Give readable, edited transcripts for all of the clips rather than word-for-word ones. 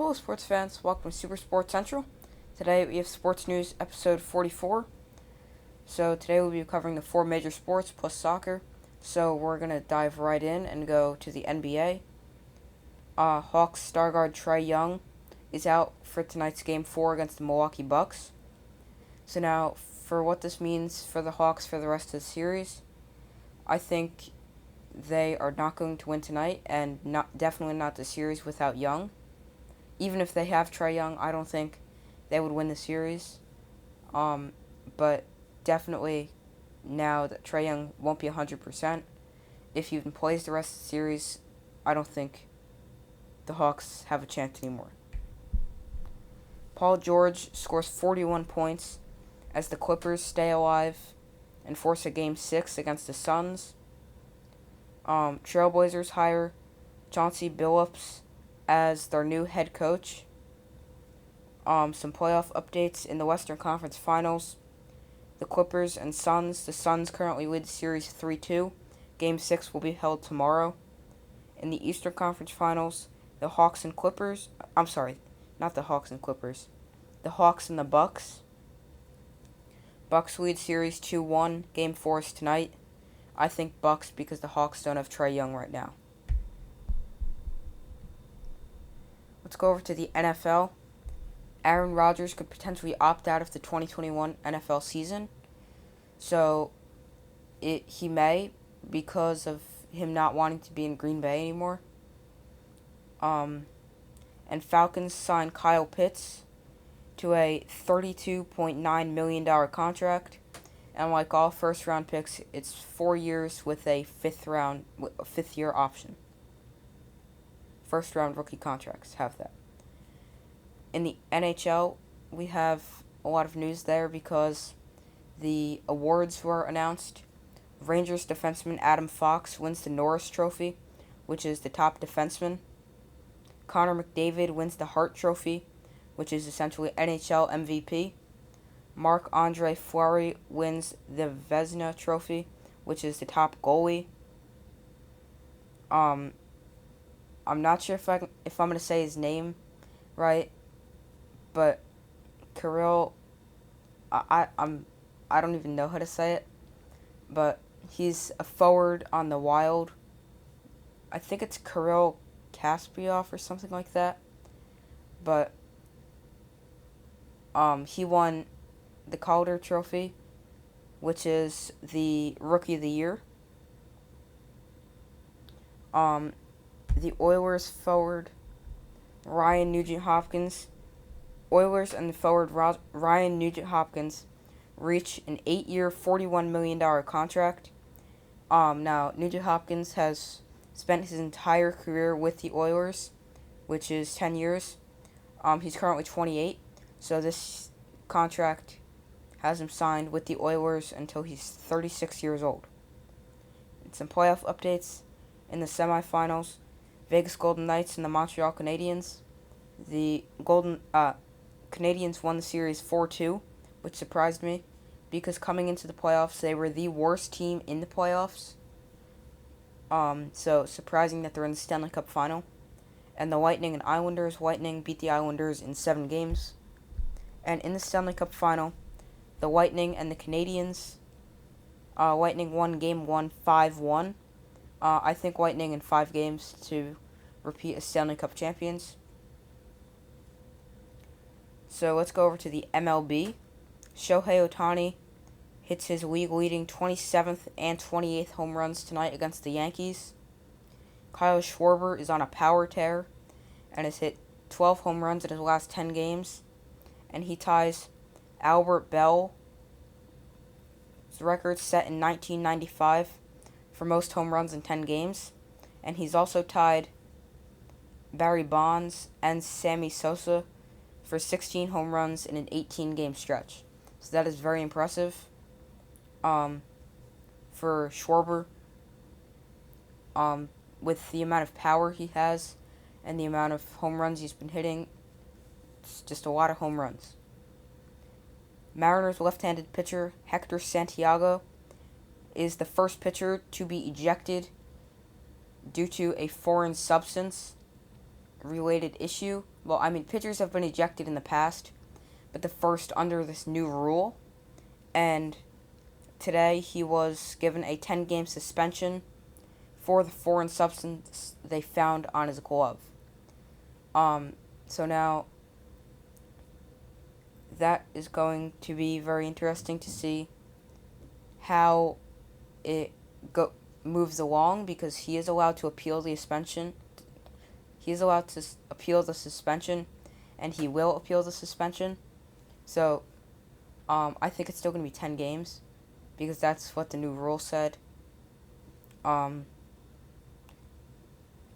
Hello, sports fans. Welcome to Super Sports Central. Today we have Sports News episode 44. So today we'll be covering the four major sports plus soccer. So we're going to dive right in and go to the NBA. Hawks star guard Trae Young is out for tonight's Game 4 against the Milwaukee Bucks. So now, for what this means for the Hawks for the rest of the series, I think they are not going to win tonight, and definitely not the series without Young. Even if they have Trae Young, I don't think they would win the series. But definitely now that Trae Young won't be 100%, if he even plays the rest of the series, I don't think the Hawks have a chance anymore. Paul George scores 41 points as the Clippers stay alive and force a Game 6 against the Suns. Trailblazers hire Chauncey Billups as their new head coach. Some playoff updates in the Western Conference Finals. The Clippers and Suns. The Suns currently lead the series 3-2. Game 6 will be held tomorrow. In the Eastern Conference Finals, the Hawks and Clippers. I'm sorry, not the Hawks and Clippers. The Hawks and the Bucks. Bucks lead series 2-1. Game 4 is tonight. I think Bucks because the Hawks don't have Trae Young right now. Let's go over to the NFL. Aaron Rodgers could potentially opt out of the 2021 NFL season. So, he may, because of him not wanting to be in Green Bay anymore. And Falcons signed Kyle Pitts to a $32.9 million contract. And like all first-round picks, it's 4 years with a fifth-year option. First-round rookie contracts have that. In the NHL, we have a lot of news there because the awards were announced. Rangers defenseman Adam Fox wins the Norris Trophy, which is the top defenseman. Connor McDavid wins the Hart Trophy, which is essentially NHL MVP. Marc-Andre Fleury wins the Vezina Trophy, which is the top goalie. I'm not sure if I'm going to say his name right, but Kirill, I don't even know how to say it, but he's a forward on the Wild. I think it's Kirill Kaspiyov or something like that, but he won the Calder Trophy, which is the Rookie of the Year. The Oilers forward Ryan Nugent-Hopkins. Oilers and the forward Ryan Nugent-Hopkins reach an 8-year, $41 million contract. Now, Nugent-Hopkins has spent his entire career with the Oilers, which is 10 years. He's currently 28, so this contract has him signed with the Oilers until he's 36 years old. And some playoff updates in the semifinals. Vegas Golden Knights and the Montreal Canadiens. The Canadiens won the series 4-2, which surprised me because coming into the playoffs, they were the worst team in the playoffs. So surprising that they're in the Stanley Cup final. And the Lightning and Islanders. Lightning beat the Islanders in 7 games. And in the Stanley Cup final, the Lightning and the Canadiens. Lightning won Game 1 5-1. I think Lightning in 5 games to repeat as Stanley Cup champions. So let's go over to the MLB. Shohei Ohtani hits his league-leading 27th and 28th home runs tonight against the Yankees. Kyle Schwarber is on a power tear and has hit 12 home runs in his last 10 games. And he ties Albert Bell's record set in 1995 for most home runs in 10 games. And he's also tied Barry Bonds and Sammy Sosa for 16 home runs in an 18-game stretch. So that is very impressive for Schwarber. With the amount of power he has and the amount of home runs he's been hitting, it's just a lot of home runs. Mariners left-handed pitcher Hector Santiago is the first pitcher to be ejected due to a foreign substance related issue well, I mean, pitchers have been ejected in the past, but the first under this new rule. And today he was given a 10-game suspension for the foreign substance they found on his glove. So now that is going to be very interesting to see how it moves along, because he is allowed to appeal the suspension. He is allowed to appeal the suspension, and he will appeal the suspension. So, I think it's still going to be 10 games, because that's what the new rule said.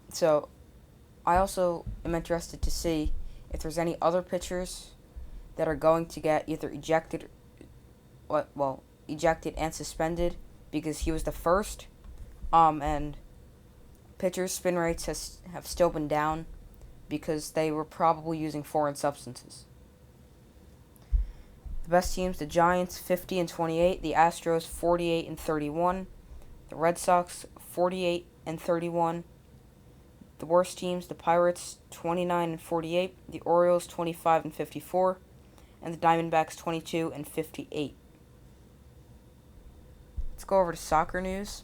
So, I also am interested to see if there's any other pitchers that are going to get either ejected and suspended, because he was the first. And pitchers' spin rates have still been down because they were probably using foreign substances. The best teams: the Giants 50-28, the Astros 48-31, the Red Sox 48-31. The worst teams: the Pirates 29-48, the Orioles 25-54, and the Diamondbacks 22-58. Let's go over to soccer news.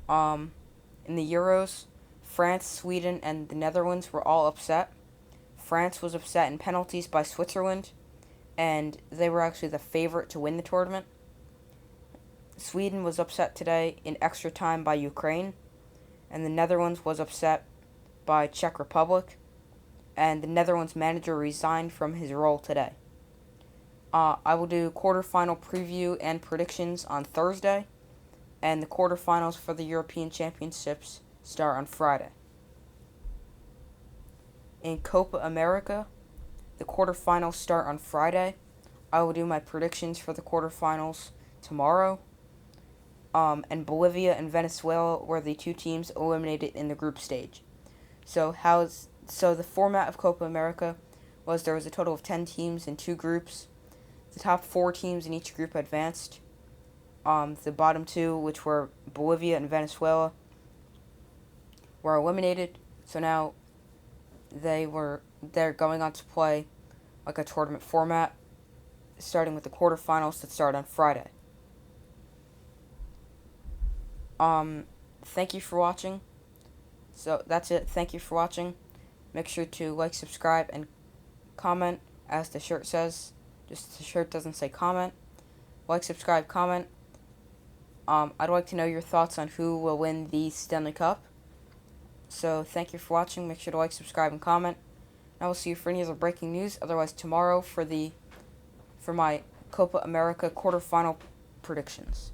In the Euros, France, Sweden, and the Netherlands were all upset. France was upset in penalties by Switzerland, and they were actually the favorite to win the tournament. Sweden was upset today in extra time by Ukraine, and the Netherlands was upset by Czech Republic, and the Netherlands manager resigned from his role today. I will do quarterfinal preview and predictions on Thursday, and the quarterfinals for the European Championships start on Friday. In Copa America, the quarterfinals start on Friday. I will do my predictions for the quarterfinals tomorrow. And Bolivia and Venezuela were the two teams eliminated in the group stage. So the format of Copa America was there was a total of 10 teams in two groups. The top 4 teams in each group advanced. The bottom 2, which were Bolivia and Venezuela, were eliminated. So now they're going on to play like a tournament format, starting with the quarterfinals that start on Friday. Thank you for watching. So that's it. Thank you for watching. Make sure to like, subscribe, and comment, as the shirt says. Just the shirt doesn't say comment. Like, subscribe, comment. I'd like to know your thoughts on who will win the Stanley Cup. So thank you for watching. Make sure to like, subscribe, and comment. And I will see you for any other breaking news. Otherwise, tomorrow for my Copa America quarterfinal predictions.